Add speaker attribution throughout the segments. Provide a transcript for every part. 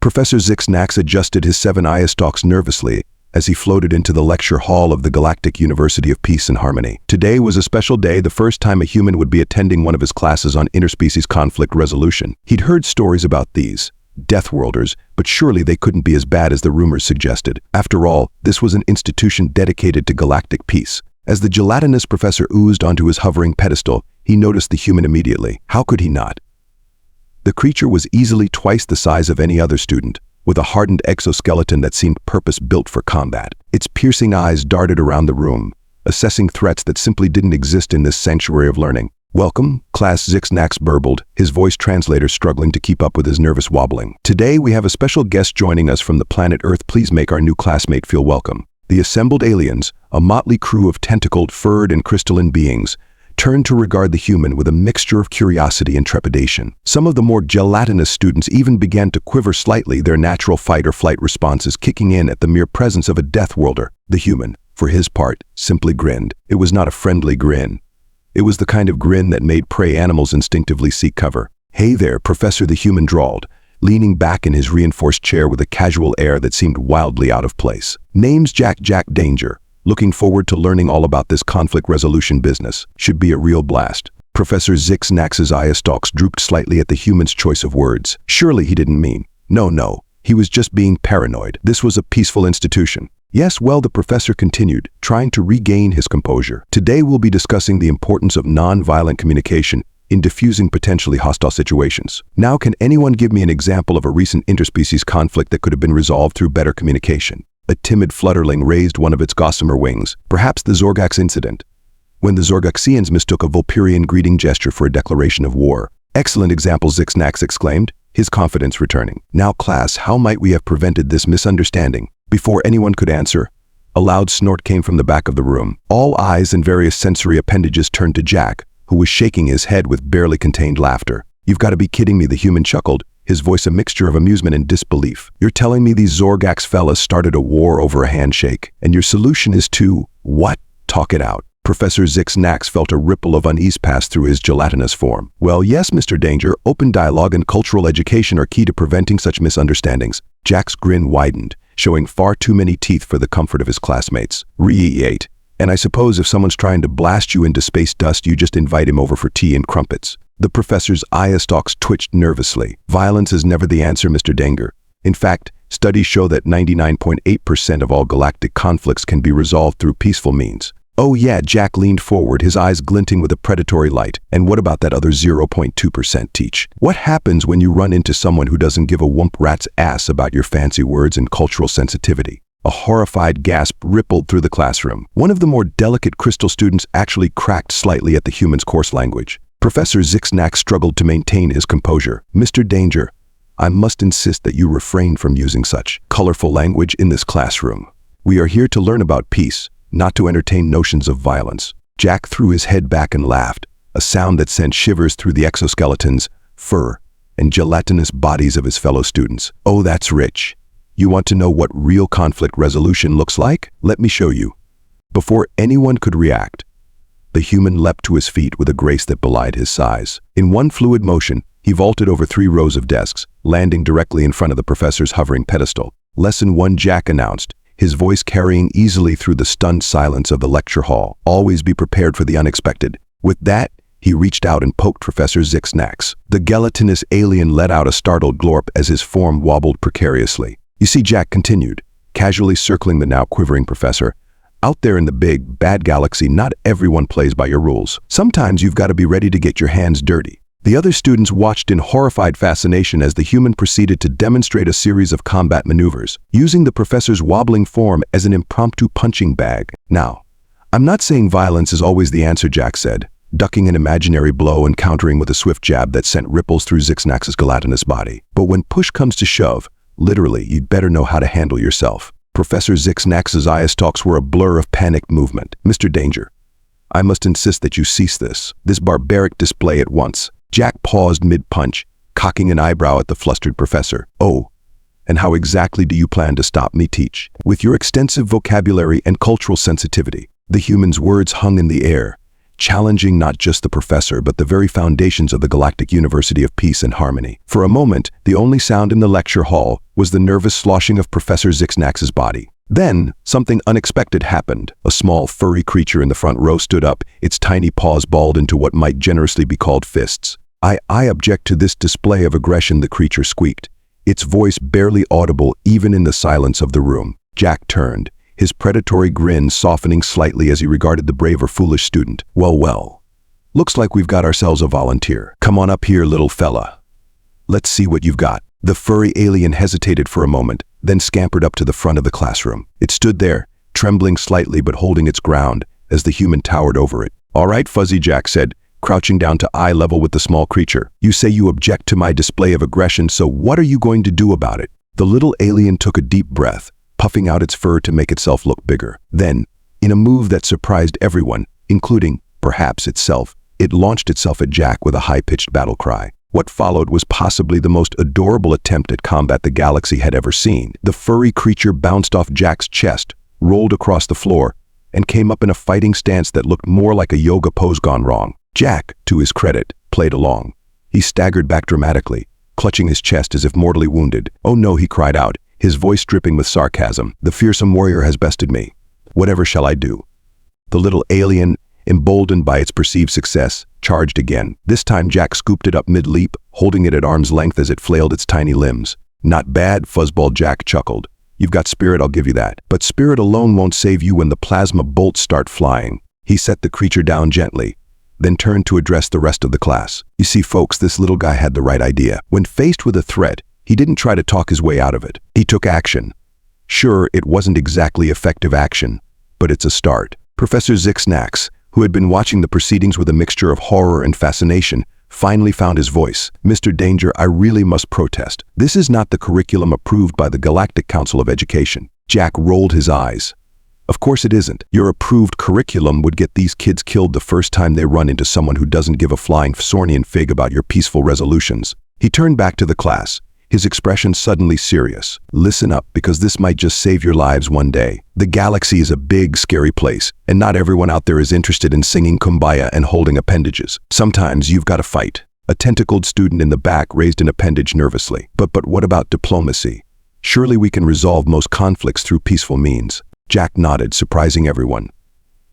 Speaker 1: Professor Zixnax adjusted his 7 eye stalks nervously as he floated into the lecture hall of the Galactic University of Peace and Harmony. Today was a special day, the first time a human would be attending one of his classes on interspecies conflict resolution. He'd heard stories about these Deathworlders, but surely they couldn't be as bad as the rumors suggested. After all, this was an institution dedicated to galactic peace. As the gelatinous professor oozed onto his hovering pedestal, he noticed the human immediately. How could he not? The creature was easily twice the size of any other student, with a hardened exoskeleton that seemed purpose-built for combat. Its piercing eyes darted around the room, assessing threats that simply didn't exist in this sanctuary of learning. "Welcome," Class Zixnax burbled, his voice translator struggling to keep up with his nervous wobbling. "Today we have a special guest joining us from the planet Earth. Please make our new classmate feel welcome." The assembled aliens, a motley crew of tentacled, furred, and crystalline beings, turned to regard the human with a mixture of curiosity and trepidation. Some of the more gelatinous students even began to quiver slightly, their natural fight-or-flight responses kicking in at the mere presence of a Deathworlder. The human, for his part, simply grinned. It was not a friendly grin. It was the kind of grin that made prey animals instinctively seek cover. "Hey there, Professor," the human drawled, leaning back in his reinforced chair with a casual air that seemed wildly out of place. "Name's Jack Danger. Looking forward to learning all about this conflict resolution business. Should be a real blast." Professor Zixnax's eye stalks drooped slightly at the human's choice of words. Surely he didn't mean. No. He was just being paranoid. This was a peaceful institution. "Yes, well," the professor continued, trying to regain his composure. "Today we'll be discussing the importance of non-violent communication in diffusing potentially hostile situations. Now, can anyone give me an example of a recent interspecies conflict that could have been resolved through better communication?" A timid flutterling raised one of its gossamer wings. "Perhaps the Zorgax incident, when the Zorgaxians mistook a Vulperian greeting gesture for a declaration of war." "Excellent example," Zixnax exclaimed, his confidence returning. "Now, class, how might we have prevented this misunderstanding?" Before anyone could answer, a loud snort came from the back of the room. All eyes and various sensory appendages turned to Jack, who was shaking his head with barely contained laughter. "You've got to be kidding me," the human chuckled, his voice a mixture of amusement and disbelief. "You're telling me these Zorgax fellas started a war over a handshake, and your solution is to, what? Talk it out." Professor Zixnax felt a ripple of unease pass through his gelatinous form. "Well, yes, Mr. Danger, open dialogue and cultural education are key to preventing such misunderstandings." Jack's grin widened, showing far too many teeth for the comfort of his classmates. "Re-eat. And I suppose if someone's trying to blast you into space dust, you just invite him over for tea and crumpets." The professor's eye stalks twitched nervously. "Violence is never the answer, Mr. Danger. In fact, studies show that 99.8% of all galactic conflicts can be resolved through peaceful means." "Oh yeah," Jack leaned forward, his eyes glinting with a predatory light. "And what about that other 0.2%, Teach? What happens when you run into someone who doesn't give a whoop rat's ass about your fancy words and cultural sensitivity?" A horrified gasp rippled through the classroom. One of the more delicate crystal students actually cracked slightly at the human's coarse language. Professor Zixnax struggled to maintain his composure. "Mr. Danger, I must insist that you refrain from using such colorful language in this classroom. We are here to learn about peace, not to entertain notions of violence." Jack threw his head back and laughed, a sound that sent shivers through the exoskeletons, fur, and gelatinous bodies of his fellow students. "Oh, that's rich. You want to know what real conflict resolution looks like? Let me show you." Before anyone could react, the human leapt to his feet with a grace that belied his size. In one fluid motion, he vaulted over 3 rows of desks, landing directly in front of the professor's hovering pedestal. "Lesson 1," Jack announced, his voice carrying easily through the stunned silence of the lecture hall. "Always be prepared for the unexpected." With that, he reached out and poked Professor Zixnax. The gelatinous alien let out a startled glorp as his form wobbled precariously. "You see," Jack continued, casually circling the now quivering professor, "out there in the big, bad galaxy, not everyone plays by your rules. Sometimes you've got to be ready to get your hands dirty." The other students watched in horrified fascination as the human proceeded to demonstrate a series of combat maneuvers, using the professor's wobbling form as an impromptu punching bag. "Now, I'm not saying violence is always the answer," Jack said, ducking an imaginary blow and countering with a swift jab that sent ripples through Zixnax's gelatinous body. "But when push comes to shove, literally, you'd better know how to handle yourself." Professor Zixnax's eye stalks were a blur of panicked movement. "Mr. Danger, I must insist that you cease this barbaric display at once." Jack paused mid-punch, cocking an eyebrow at the flustered professor. "Oh, and how exactly do you plan to stop me, Teach?" "With your extensive vocabulary and cultural sensitivity." The human's words hung in the air, challenging not just the professor but the very foundations of the Galactic University of Peace and Harmony. For a moment, the only sound in the lecture hall was the nervous sloshing of Professor Zixnax's body. Then, something unexpected happened. A small, furry creature in the front row stood up, its tiny paws balled into what might generously be called fists. I object to this display of aggression," the creature squeaked, its voice barely audible even in the silence of the room. Jack turned, his predatory grin softening slightly as he regarded the brave or foolish student. Well. Looks like we've got ourselves a volunteer. Come on up here, little fella. Let's see what you've got." The furry alien hesitated for a moment, then scampered up to the front of the classroom. It stood there, trembling slightly but holding its ground, as the human towered over it. "All right, Fuzzy," Jack said, crouching down to eye level with the small creature. "You say you object to my display of aggression, so what are you going to do about it?" The little alien took a deep breath, puffing out its fur to make itself look bigger. Then, in a move that surprised everyone, including, perhaps, itself, it launched itself at Jack with a high-pitched battle cry. What followed was possibly the most adorable attempt at combat the galaxy had ever seen. The furry creature bounced off Jack's chest, rolled across the floor, and came up in a fighting stance that looked more like a yoga pose gone wrong. Jack, to his credit, played along. He staggered back dramatically, clutching his chest as if mortally wounded. "Oh no," he cried out, his voice dripping with sarcasm. "The fearsome warrior has bested me. Whatever shall I do?" The little alien, emboldened by its perceived success, charged again. This time Jack scooped it up mid-leap, holding it at arm's length as it flailed its tiny limbs. "Not bad," Fuzzball Jack chuckled. "You've got spirit, I'll give you that. But spirit alone won't save you when the plasma bolts start flying." He set the creature down gently, then turned to address the rest of the class. "You see, folks, this little guy had the right idea. When faced with a threat, he didn't try to talk his way out of it. He took action. Sure, it wasn't exactly effective action, but it's a start." Professor Zixnax, who had been watching the proceedings with a mixture of horror and fascination, finally found his voice. "Mr. Danger, I really must protest. This is not the curriculum approved by the Galactic Council of Education." Jack rolled his eyes. "Of course it isn't. Your approved curriculum would get these kids killed the first time they run into someone who doesn't give a flying Sornian fig about your peaceful resolutions." He turned back to the class, his expression suddenly serious. "Listen up, because this might just save your lives one day. The galaxy is a big, scary place, and not everyone out there is interested in singing Kumbaya and holding appendages. Sometimes you've got to fight." A tentacled student in the back raised an appendage nervously. But what about diplomacy? Surely we can resolve most conflicts through peaceful means." Jack nodded, surprising everyone.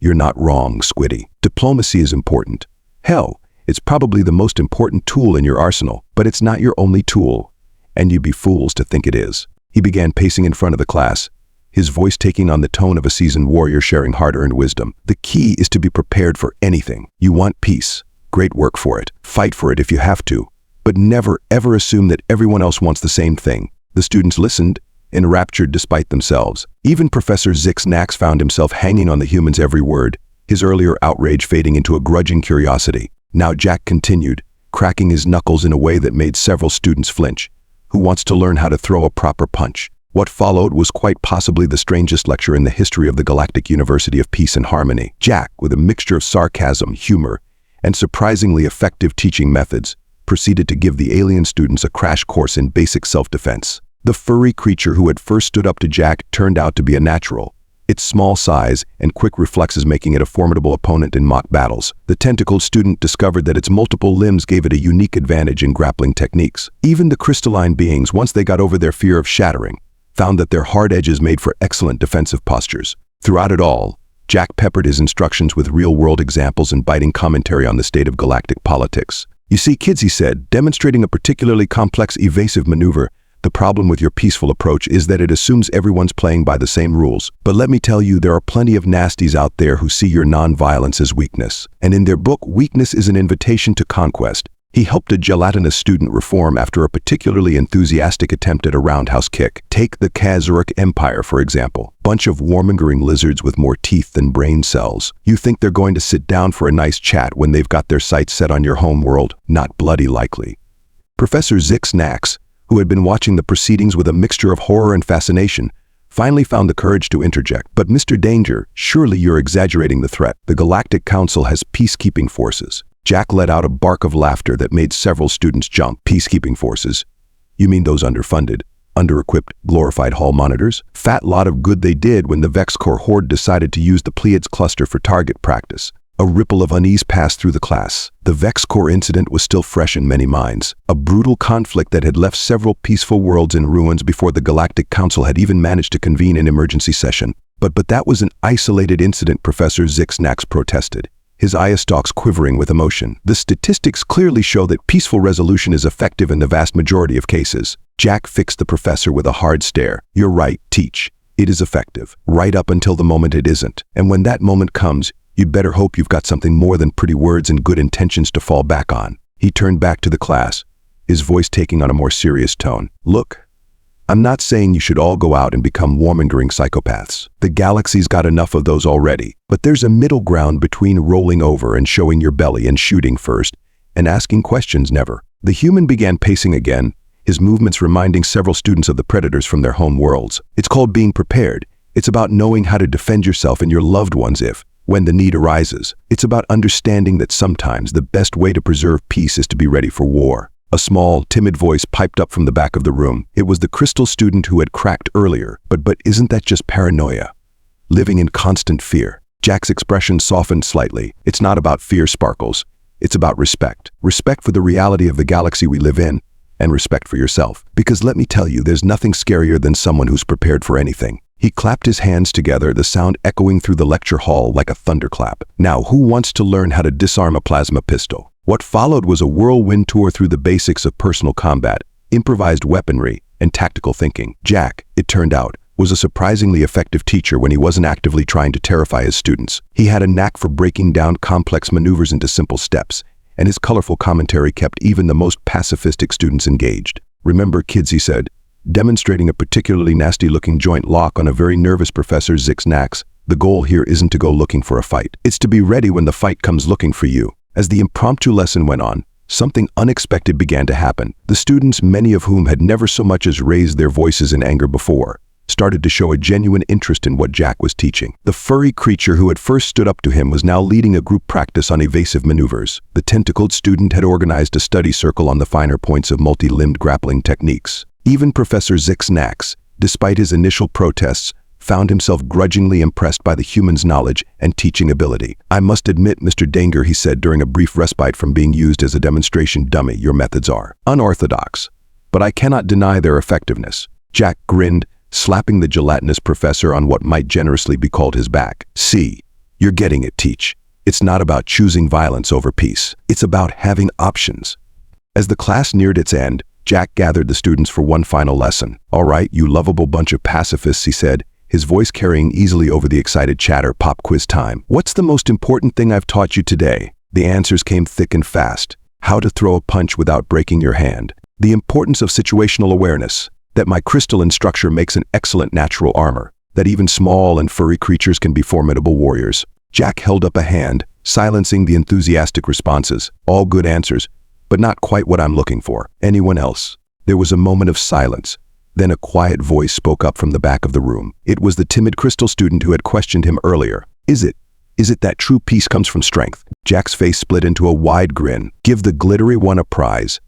Speaker 1: "You're not wrong, Squiddy. Diplomacy is important. Hell, it's probably the most important tool in your arsenal, but it's not your only tool. And you'd be fools to think it is." He began pacing in front of the class, his voice taking on the tone of a seasoned warrior sharing hard-earned wisdom. "The key is to be prepared for anything. You want peace. Great work for it. Fight for it if you have to. But never, ever assume that everyone else wants the same thing." The students listened, enraptured despite themselves. Even Professor Zixnax found himself hanging on the human's every word, his earlier outrage fading into a grudging curiosity. Now Jack continued, cracking his knuckles in a way that made several students flinch. "Who wants to learn how to throw a proper punch?" What followed was quite possibly the strangest lecture in the history of the Galactic University of Peace and Harmony. Jack, with a mixture of sarcasm, humor, and surprisingly effective teaching methods, proceeded to give the alien students a crash course in basic self-defense. The furry creature who had first stood up to Jack turned out to be a natural, its small size and quick reflexes making it a formidable opponent in mock battles. The tentacled student discovered that its multiple limbs gave it a unique advantage in grappling techniques. Even the crystalline beings, once they got over their fear of shattering, found that their hard edges made for excellent defensive postures. Throughout it all, Jack peppered his instructions with real-world examples and biting commentary on the state of galactic politics. "You see, kids," he said, demonstrating a particularly complex evasive maneuver, "the problem with your peaceful approach is that it assumes everyone's playing by the same rules. But let me tell you, there are plenty of nasties out there who see your non-violence as weakness. And in their book, Weakness is an Invitation to Conquest, he helped a gelatinous student reform after a particularly enthusiastic attempt at a roundhouse kick. Take the Kazuruk Empire, for example. Bunch of warmongering lizards with more teeth than brain cells. You think they're going to sit down for a nice chat when they've got their sights set on your home world? Not bloody likely." Professor Zixnax, who had been watching the proceedings with a mixture of horror and fascination, finally found the courage to interject. "But Mr. Danger, surely you're exaggerating the threat. The Galactic Council has peacekeeping forces." Jack let out a bark of laughter that made several students jump. "Peacekeeping forces? You mean those underfunded, under-equipped, glorified hall monitors? Fat lot of good they did when the Vex Corps Horde decided to use the Pleiades cluster for target practice. A ripple of unease passed through the class. The Vex Core incident was still fresh in many minds, a brutal conflict that had left several peaceful worlds in ruins before the Galactic Council had even managed to convene an emergency session. But that was an isolated incident, Professor Zixnax protested, his eye stalks quivering with emotion. The statistics clearly show that peaceful resolution is effective in the vast majority of cases. Jack fixed the professor with a hard stare. You're right, Teach. It is effective, right up until the moment it isn't. And when that moment comes, you'd better hope you've got something more than pretty words and good intentions to fall back on. He turned back to the class, his voice taking on a more serious tone. Look, I'm not saying you should all go out and become warmongering psychopaths. The galaxy's got enough of those already. But there's a middle ground between rolling over and showing your belly and shooting first, and asking questions never. The human began pacing again, his movements reminding several students of the predators from their home worlds. It's called being prepared. It's about knowing how to defend yourself and your loved ones when the need arises. It's about understanding that sometimes the best way to preserve peace is to be ready for war. A small, timid voice piped up from the back of the room. It was the crystal student who had cracked earlier. But isn't that just paranoia? Living in constant fear. Jack's expression softened slightly. It's not about fear, Sparkles. It's about respect. Respect for the reality of the galaxy we live in, and respect for yourself. Because let me tell you, there's nothing scarier than someone who's prepared for anything. He clapped his hands together, the sound echoing through the lecture hall like a thunderclap. Now, who wants to learn how to disarm a plasma pistol? What followed was a whirlwind tour through the basics of personal combat, improvised weaponry, and tactical thinking. Jack, it turned out, was a surprisingly effective teacher when he wasn't actively trying to terrify his students. He had a knack for breaking down complex maneuvers into simple steps, and his colorful commentary kept even the most pacifistic students engaged. Remember, kids, he said, demonstrating a particularly nasty-looking joint lock on a very nervous Professor Zixnax, the goal here isn't to go looking for a fight. It's to be ready when the fight comes looking for you. As the impromptu lesson went on, something unexpected began to happen. The students, many of whom had never so much as raised their voices in anger before, started to show a genuine interest in what Jack was teaching. The furry creature who had first stood up to him was now leading a group practice on evasive maneuvers. The tentacled student had organized a study circle on the finer points of multi-limbed grappling techniques. Even Professor Zixnax, despite his initial protests, found himself grudgingly impressed by the human's knowledge and teaching ability. I must admit, Mr. Danger, he said during a brief respite from being used as a demonstration dummy, your methods are unorthodox, but I cannot deny their effectiveness. Jack grinned, slapping the gelatinous professor on what might generously be called his back. See, you're getting it, Teach. It's not about choosing violence over peace. It's about having options. As the class neared its end, Jack gathered the students for one final lesson. All right, you lovable bunch of pacifists, he said, his voice carrying easily over the excited chatter. Pop quiz time. What's the most important thing I've taught you today? The answers came thick and fast. How to throw a punch without breaking your hand. The importance of situational awareness. That my crystalline structure makes an excellent natural armor. That even small and furry creatures can be formidable warriors. Jack held up a hand, silencing the enthusiastic responses. All good answers, but not quite what I'm looking for. Anyone else? There was a moment of silence. Then a quiet voice spoke up from the back of the room. It was the timid crystal student who had questioned him earlier. Is it that true peace comes from strength? Jack's face split into a wide grin. Give the glittery one a prize.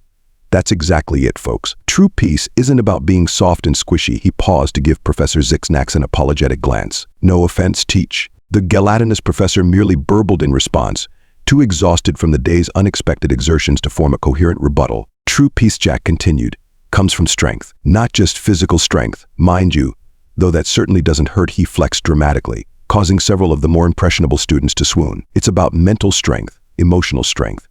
Speaker 1: That's exactly it, folks. True peace isn't about being soft and squishy. He paused to give Professor Zixnax an apologetic glance. No offense, Teach. The gelatinous professor merely burbled in response, too exhausted from the day's unexpected exertions to form a coherent rebuttal. True peace, Jack continued, comes from strength. Not just physical strength, mind you, though that certainly doesn't hurt. He flexed dramatically, causing several of the more impressionable students to swoon. It's about mental strength, emotional strength,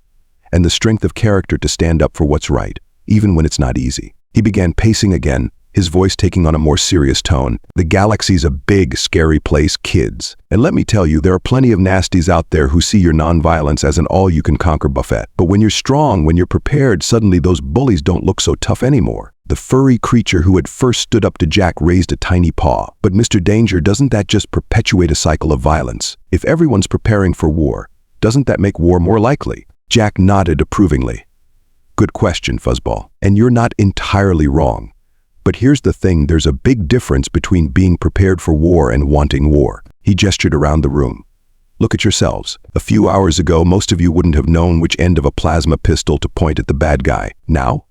Speaker 1: and the strength of character to stand up for what's right, even when it's not easy. He began pacing again, his voice taking on a more serious tone. The galaxy's a big, scary place, kids. And let me tell you, there are plenty of nasties out there who see your nonviolence as an all-you-can-conquer buffet. But when you're strong, when you're prepared, suddenly those bullies don't look so tough anymore. The furry creature who had first stood up to Jack raised a tiny paw. But Mr. Danger, doesn't that just perpetuate a cycle of violence? If everyone's preparing for war, doesn't that make war more likely? Jack nodded approvingly. Good question, Fuzzball. And you're not entirely wrong. But here's the thing, there's a big difference between being prepared for war and wanting war. He gestured around the room. Look at yourselves. A few hours ago, most of you wouldn't have known which end of a plasma pistol to point at the bad guy. Now,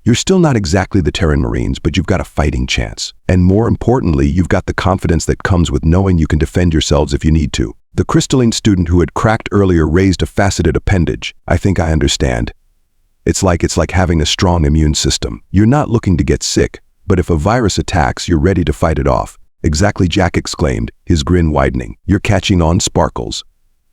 Speaker 1: you're still not exactly the Terran Marines, but you've got a fighting chance. And more importantly, you've got the confidence that comes with knowing you can defend yourselves if you need to. The crystalline student who had cracked earlier raised a faceted appendage. I think I understand. It's like having a strong immune system. You're not looking to get sick, but if a virus attacks, you're ready to fight it off. Exactly, Jack exclaimed, his grin widening. You're catching on, Sparkles.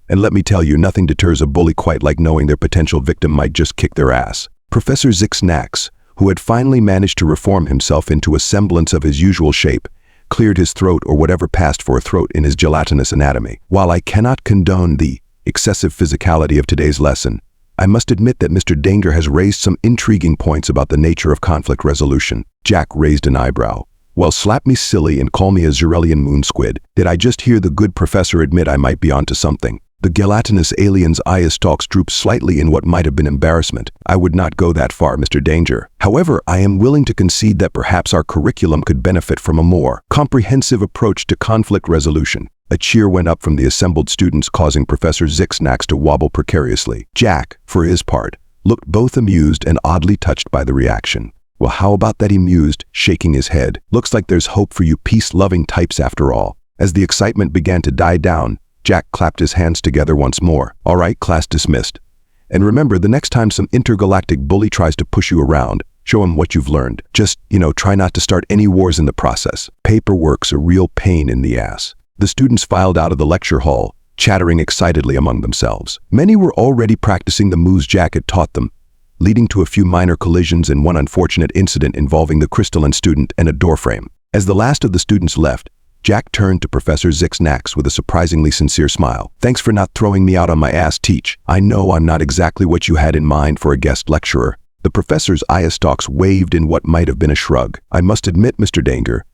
Speaker 1: And let me tell you, nothing deters a bully quite like knowing their potential victim might just kick their ass. Professor Zix-Nax, who had finally managed to reform himself into a semblance of his usual shape, cleared his throat or whatever passed for a throat in his gelatinous anatomy. While I cannot condone the excessive physicality of today's lesson, I must admit that Mr. Danger has raised some intriguing points about the nature of conflict resolution. Jack raised an eyebrow. Well, slap me silly and call me a Zerelian moon squid. Did I just hear the good professor admit I might be onto something? The gelatinous alien's eye stalks drooped slightly in what might have been embarrassment. I would not go that far, Mr. Danger. However, I am willing to concede that perhaps our curriculum could benefit from a more comprehensive approach to conflict resolution. A cheer went up from the assembled students, causing Professor Zix-Nax to wobble precariously. Jack, for his part, looked both amused and oddly touched by the reaction. Well, how about that, he mused, shaking his head. Looks like there's hope for you peace-loving types after all. As the excitement began to die down, Jack clapped his hands together once more. All right, class dismissed. And remember, the next time some intergalactic bully tries to push you around, show him what you've learned. Just, try not to start any wars in the process. Paperwork's a real pain in the ass. The students filed out of the lecture hall, chattering excitedly among themselves. Many were already practicing the moves Jack had taught them, leading to a few minor collisions and one unfortunate incident involving the crystalline student and a doorframe. As the last of the students left, Jack turned to Professor Zix-Nax with a surprisingly sincere smile. Thanks for not throwing me out on my ass, Teach. I know I'm not exactly what you had in mind for a guest lecturer. The professor's eye stalks waved in what might have been a shrug. I must admit, Mr. Danger,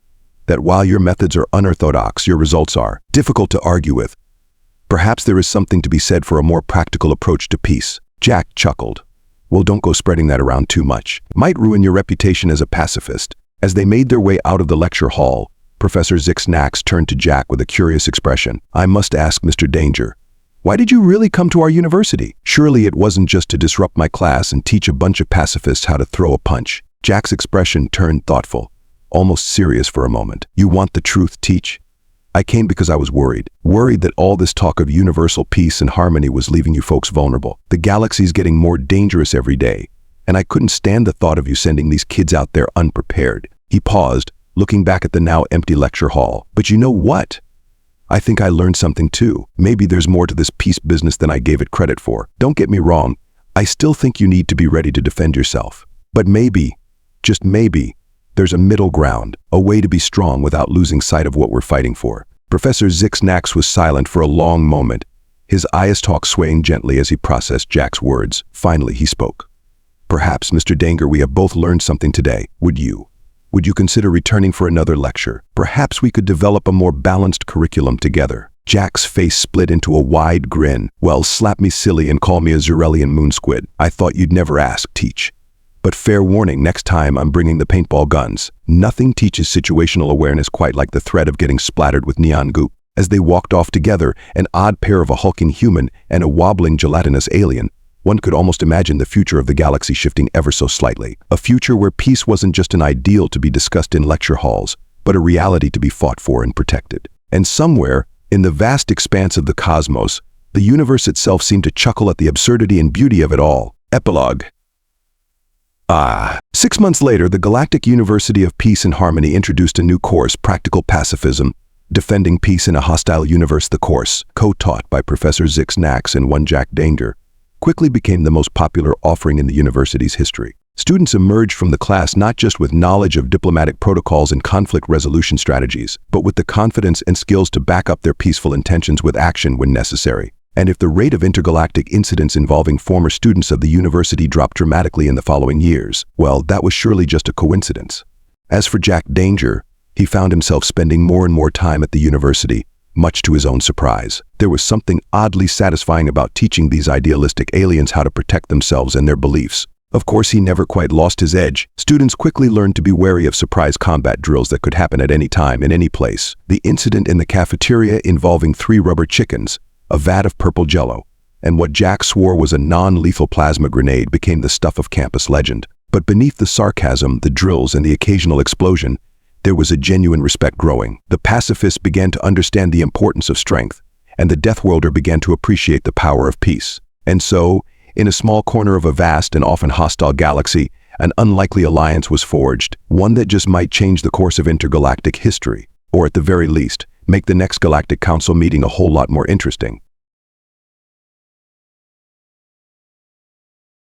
Speaker 1: that while your methods are unorthodox, your results are difficult to argue with. Perhaps there is something to be said for a more practical approach to peace. Jack chuckled. Well, don't go spreading that around too much. Might ruin your reputation as a pacifist. As they made their way out of the lecture hall, Professor Zix-Nax turned to Jack with a curious expression. I must ask, Mr. Danger, why did you really come to our university? Surely it wasn't just to disrupt my class and teach a bunch of pacifists how to throw a punch. Jack's expression turned thoughtful, almost serious for a moment. You want the truth, Teach? I came because I was worried that all this talk of universal peace and harmony was leaving you folks vulnerable. The galaxy's getting more dangerous every day, and I couldn't stand the thought of you sending these kids out there unprepared. He paused, looking back at the now empty lecture hall. But you know what? I think I learned something too. Maybe there's more to this peace business than I gave it credit for. Don't get me wrong, I still think you need to be ready to defend yourself. But maybe, just maybe, there's a middle ground, a way to be strong without losing sight of what we're fighting for. Professor Zix-Nax was silent for a long moment, his eye stalk swaying gently as he processed Jack's words. Finally, he spoke. Perhaps, Mr. Danger, we have both learned something today. Would you consider returning for another lecture? Perhaps we could develop a more balanced curriculum together. Jack's face split into a wide grin. Well, slap me silly and call me a Zerelian moon squid. I thought you'd never ask, Teach. But fair warning, next time I'm bringing the paintball guns. Nothing teaches situational awareness quite like the threat of getting splattered with neon goop. As they walked off together, an odd pair of a hulking human and a wobbling gelatinous alien, one could almost imagine the future of the galaxy shifting ever so slightly. A future where peace wasn't just an ideal to be discussed in lecture halls, but a reality to be fought for and protected. And somewhere, in the vast expanse of the cosmos, the universe itself seemed to chuckle at the absurdity and beauty of it all. Epilogue. 6 months later, the Galactic University of Peace and Harmony introduced a new course, Practical Pacifism, Defending Peace in a Hostile Universe. The course, co-taught by Professor Zix-Nax and one Jack Danger, quickly became the most popular offering in the university's history. Students emerged from the class not just with knowledge of diplomatic protocols and conflict resolution strategies, but with the confidence and skills to back up their peaceful intentions with action when necessary. And if the rate of intergalactic incidents involving former students of the university dropped dramatically in the following years, well, that was surely just a coincidence. As for Jack Danger, he found himself spending more and more time at the university, much to his own surprise. There was something oddly satisfying about teaching these idealistic aliens how to protect themselves and their beliefs. Of course, he never quite lost his edge. Students quickly learned to be wary of surprise combat drills that could happen at any time, in any place. The incident in the cafeteria involving 3 rubber chickens, a vat of purple jello, and what Jack swore was a non-lethal plasma grenade became the stuff of campus legend. But beneath the sarcasm, the drills, and the occasional explosion, there was a genuine respect growing. The pacifists began to understand the importance of strength, and the Deathworlder began to appreciate the power of peace. And so, in a small corner of a vast and often hostile galaxy, an unlikely alliance was forged, one that just might change the course of intergalactic history, or at the very least, make the next Galactic Council meeting a whole lot more interesting.